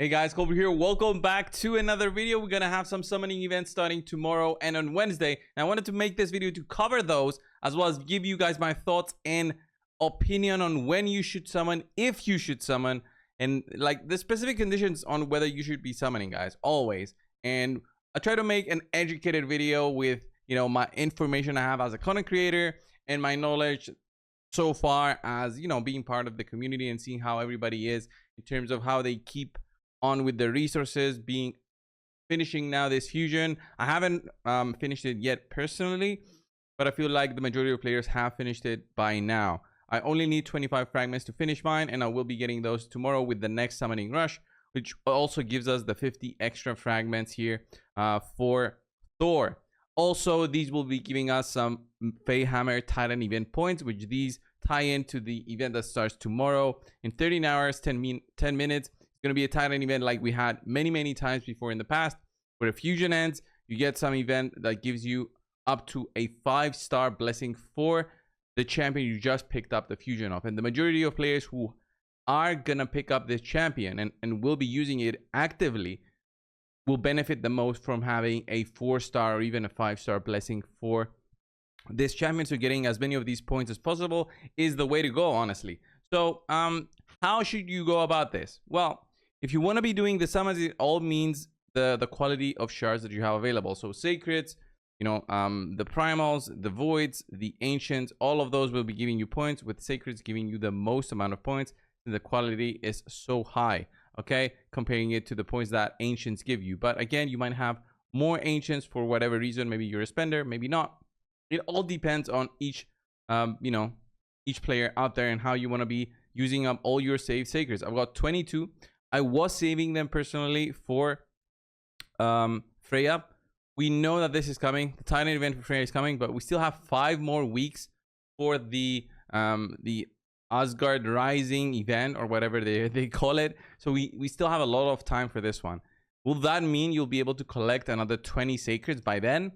Hey guys, Colbrew here. Welcome back to another video. We're gonna have some summoning events starting tomorrow and on Wednesday. And I wanted to make this video to cover those, as well as give you guys my thoughts and opinion on when you should summon, if you should summon, and like the specific conditions on whether you should be summoning, guys, always. And I try to make an educated video with, my information I have as a content creator and my knowledge so far as, being part of the community and seeing how everybody is in terms of how they keep on with the resources, finishing now this fusion. I haven't finished it yet personally, but I feel like the majority of players have finished it by now. I only need 25 fragments to finish mine, and I will be getting those tomorrow with the next summoning rush, which also gives us the 50 extra fragments here for Thor. Also, these will be giving us some Feyhammer Titan event points, which these tie into the event that starts tomorrow in 13 hours 10 minutes. Going to be a Titan event like we had many times before in the past, where a fusion ends, you get some event that gives you up to a 5-star blessing for the champion you just picked up the fusion of. And the majority of players who are gonna pick up this champion and will be using it actively will benefit the most from having a 4-star or even a 5-star blessing for this champion. So getting as many of these points as possible is the way to go, honestly. So how should you go about this? Well, if you want to be doing the summons, it all means the quality of shards that you have available. So sacreds, the primals, the voids, the ancients, all of those will be giving you points, with sacreds giving you the most amount of points, and the quality is so high, okay, comparing it to the points that ancients give you. But again, you might have more ancients for whatever reason. Maybe you're a spender, maybe not. It all depends on each each player out there and how you want to be using up all your saved sacreds. I've got 22. I was saving them personally for Freya. We know that this is coming. The Titan event for Freya is coming, but we still have 5 more weeks for the Asgard Rising event, or whatever they call it. So we still have a lot of time for this one. Will that mean you'll be able to collect another 20 sacreds by then?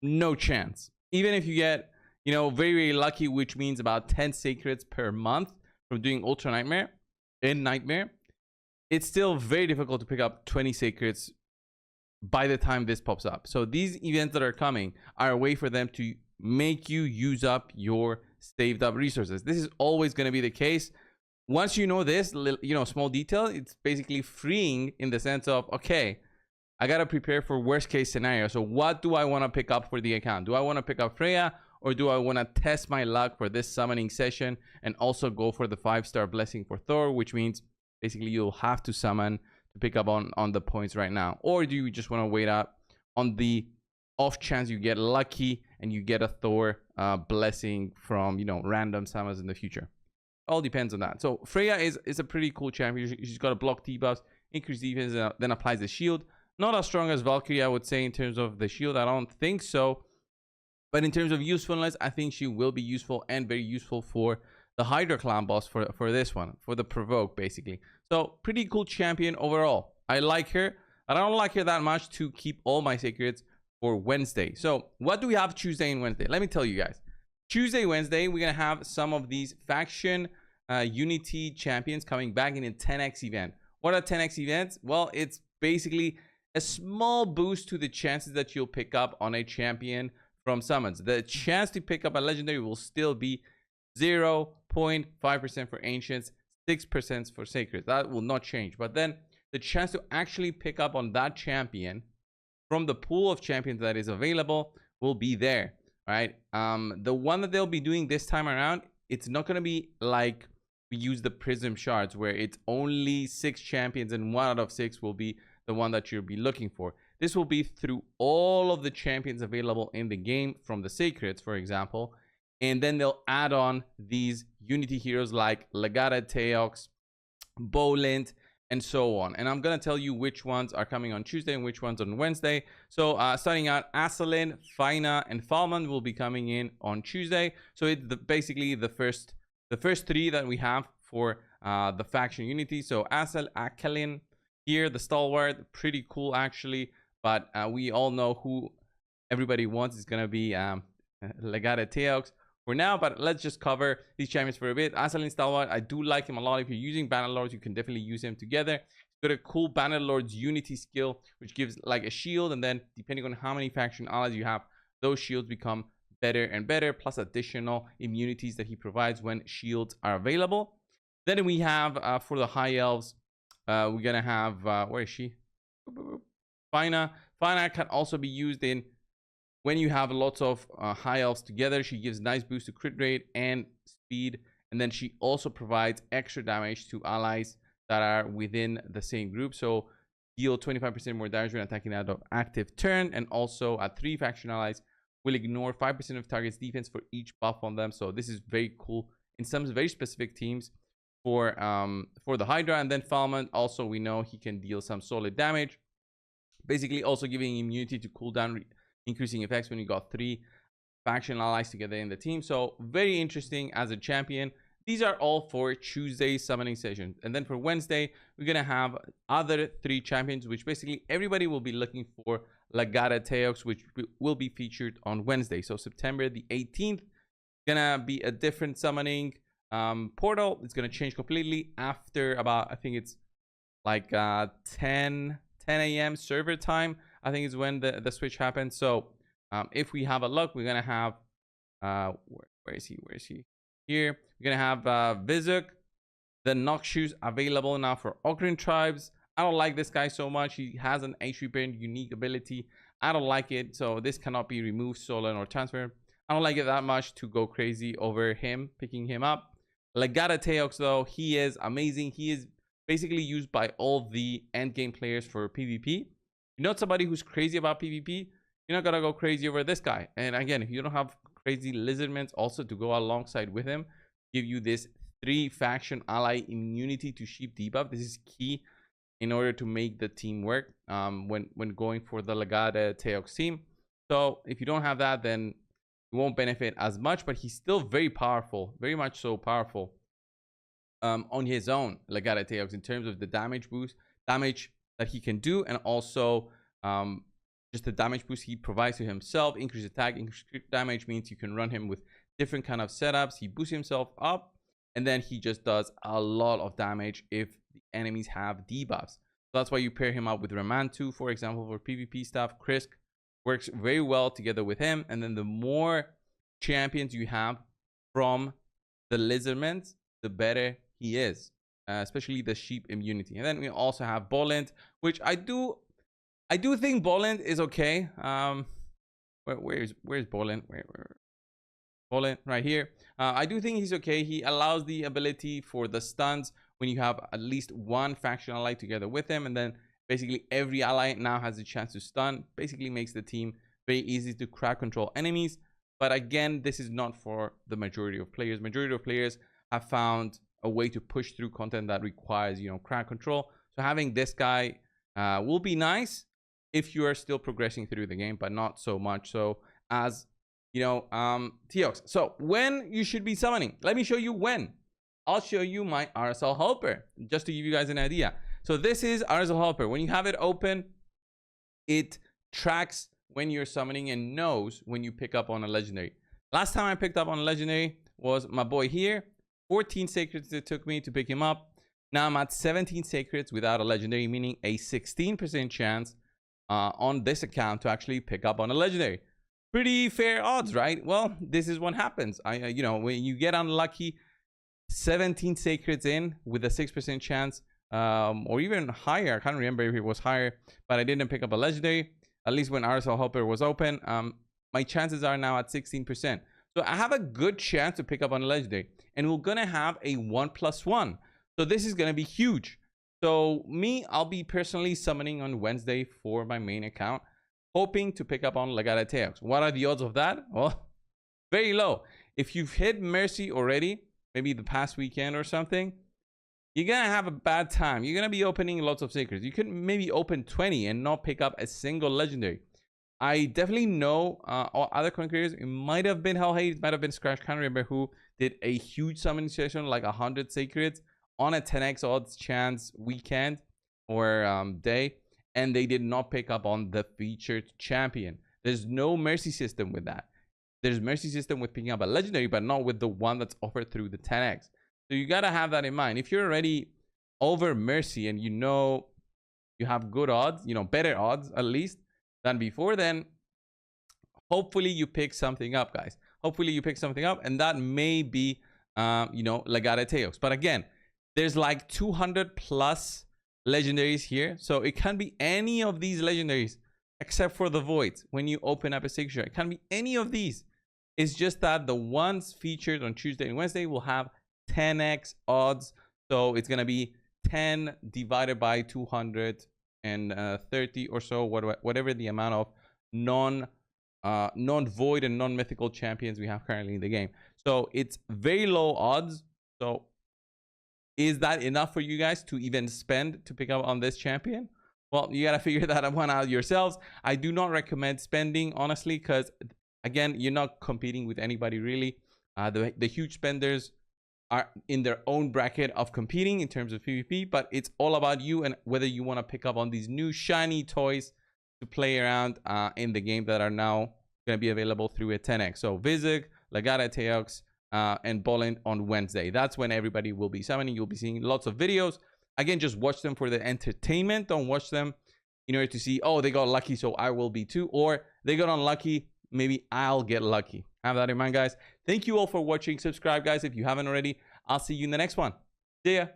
No chance. Even if you get, very lucky, which means about 10 sacreds per month from doing Ultra Nightmare and Nightmare, it's still very difficult to pick up 20 sacreds by the time this pops up. So these events that are coming are a way for them to make you use up your saved up resources. This is always going to be the case. Once you know this, small detail, it's basically freeing in the sense of, okay, I got to prepare for worst case scenario. So what do I want to pick up for the account? Do I want to pick up Freya, or do I want to test my luck for this summoning session and also go for the 5-star blessing for Thor, which means basically you'll have to summon to pick up on the points right now? Or do you just want to wait out on the off chance you get lucky and you get a Thor blessing from, random summons in the future? All depends on that. So Freya is a pretty cool champion. She's got a block debuffs, increase defense, then applies the shield. Not as strong as Valkyrie, I would say, in terms of the shield. I don't think so. But in terms of usefulness, I think she will be useful, and very useful for the Hydra Clan boss for this one, for the provoke, basically. So pretty cool champion overall. I like her. I don't like her that much to keep all my sacreds for Wednesday. So what do we have Tuesday and Wednesday? Let me tell you guys. Tuesday, Wednesday, we're going to have some of these faction unity champions coming back in a 10x event. What are 10x events? Well, it's basically a small boost to the chances that you'll pick up on a champion from summons. The chance to pick up a legendary will still be 0.5% for ancients, 6% for sacred. That will not change. But then the chance to actually pick up on that champion from the pool of champions that is available will be there, right? The one that they'll be doing this time around, it's not going to be like we use the prism shards where it's only 6 champions and 1 out of 6 will be the one that you'll be looking for. This will be through all of the champions available in the game from the sacreds, for example. And then they'll add on these unity heroes like Legata Teox, Bolint, and so on. And I'm going to tell you which ones are coming on Tuesday and which ones on Wednesday. So starting out, Asalin, Faina, and Falman will be coming in on Tuesday. So it's basically the first 3 that we have for the faction unity. So Asal, Akalin here, the stalwart, pretty cool actually. But we all know who everybody wants is going to be Legata Teox for now. But let's just cover these champions for a bit. Asalin Stalwart, I do like him a lot. If you're using Bannerlords, you can definitely use him together. Got a cool Bannerlord's Unity skill, which gives like a shield, and then depending on how many faction allies you have, those shields become better and better, plus additional immunities that he provides when shields are available. Then we have for the high elves, we're gonna have where is she? Fina. Fina can also be used in when you have lots of high elves together. She gives nice boost to crit rate and speed, and then she also provides extra damage to allies that are within the same group. So deal 25% more damage when attacking out of active turn, and also at 3 faction allies will ignore 5% of target's defense for each buff on them. So this is very cool in some very specific teams for the Hydra. And then Falmont also, we know he can deal some solid damage, basically also giving immunity to cooldown increasing effects when you got 3 faction allies together in the team. So very interesting as a champion. These are all for Tuesday summoning sessions. And then for Wednesday, we're going to have other 3 champions, which basically everybody will be looking for. Legata Teox, which will be featured on Wednesday. So September the 18th, gonna be a different summoning portal. It's gonna change completely after about, I think it's like 10 a.m. server time. I think is when the switch happens. So if we have a look, we're gonna have where is he? Here we're gonna have Vizuk, the Noxus available now for Ogrin tribes. I don't like this guy so much. He has an HP burn unique ability. I don't like it, so this cannot be removed, stolen, or transferred. I don't like it that much to go crazy over him, picking him up. Legata Teox, though, he is amazing. He is basically used by all the endgame players for PvP. You're not somebody who's crazy about PvP, you're not gonna go crazy over this guy. And again, if you don't have crazy lizardmen also to go alongside with him, give you this 3 faction ally immunity to sheep debuff. This is key in order to make the team work when going for the Legata Teox team. So if you don't have that, then you won't benefit as much, but he's still very powerful, very much so powerful on his own, Legata Teox, in terms of the damage boost, damage that he can do, and also just the damage boost he provides to himself. Increased attack, increased crit damage means you can run him with different kind of setups. He boosts himself up, and then he just does a lot of damage if the enemies have debuffs. So that's why you pair him up with Ramantu, for example, for PvP stuff. Krisk works very well together with him. And then the more champions you have from the lizardmen, the better he is, especially the sheep immunity. And then we also have Bolent, which I do think Bolent is okay. Where's Bolent? Where Bolent right here. I do think he's okay. He allows the ability for the stuns when you have at least 1 faction ally together with him, and then basically every ally now has a chance to stun. Basically makes the team very easy to crowd control enemies. But again, this is not for the majority of players. Majority of players have found a way to push through content that requires, you know, crowd control. So having this guy will be nice if you are still progressing through the game, but not so much so as, you know, Teox. So when you should be summoning, let me show you when. I'll show you my RSL helper just to give you guys an idea. So this is RSL helper. When you have it open, it tracks when you're summoning and knows when you pick up on a legendary. Last time I picked up on a legendary was my boy here. 14 sacreds it took me to pick him up. Now I'm at 17 sacreds without a legendary, meaning a 16% chance on this account to actually pick up on a legendary. Pretty fair odds, right? Well, this is what happens. You know, when you get unlucky, 17 sacreds in with a 6% chance, or even higher. I can't remember if it was higher, but I didn't pick up a legendary. At least when RSL Helper was open, my chances are now at 16%. So I have a good chance to pick up on a legendary, and we're gonna have a 1+1. So this is gonna be huge. So me, I'll be personally summoning on Wednesday for my main account, hoping to pick up on Legata Teox. What are the odds of that? Well, very low. If you've hit Mercy already, maybe the past weekend or something, you're gonna have a bad time. You're gonna be opening lots of secrets. You could maybe open 20 and not pick up a single legendary. I definitely know other content creators. It might have been Hellhate, it might have been Scratch, can't remember who, did a huge summoning session, like 100 sacreds on a 10x odds chance weekend or day, and they did not pick up on the featured champion. There's no mercy system with that. There's mercy system with picking up a legendary, but not with the one that's offered through the 10x. So you gotta have that in mind. If you're already over mercy and you know you have good odds, you know, better odds at least than before, then hopefully you pick something up, guys. Hopefully you pick something up, and that may be, you know, Legare Teox. But again, there's like 200 plus legendaries here, so it can be any of these legendaries except for the voids. When you open up a signature, it can be any of these. It's just that the ones featured on Tuesday and Wednesday will have 10x odds, so it's gonna be 10 divided by 230 or so, whatever the amount of non-void and non-mythical champions we have currently in the game. So it's very low odds. So is that enough for you guys to even spend to pick up on this champion? Well, you gotta figure that one out yourselves. I do not recommend spending, honestly, because again, you're not competing with anybody really. The huge spenders are in their own bracket of competing in terms of PvP, but it's all about you and whether you want to pick up on these new shiny toys to play around in the game that are now going to be available through a 10x. So Vizig, Legare Teox, and Bolin on Wednesday. That's when everybody will be summoning. You'll be seeing lots of videos. Again, just watch them for the entertainment. Don't watch them in order to see, oh, they got lucky, so I will be too. Or they got unlucky, maybe I'll get lucky. Have that in mind, guys. Thank you all for watching. Subscribe, guys, if you haven't already. I'll see you in the next one. See ya.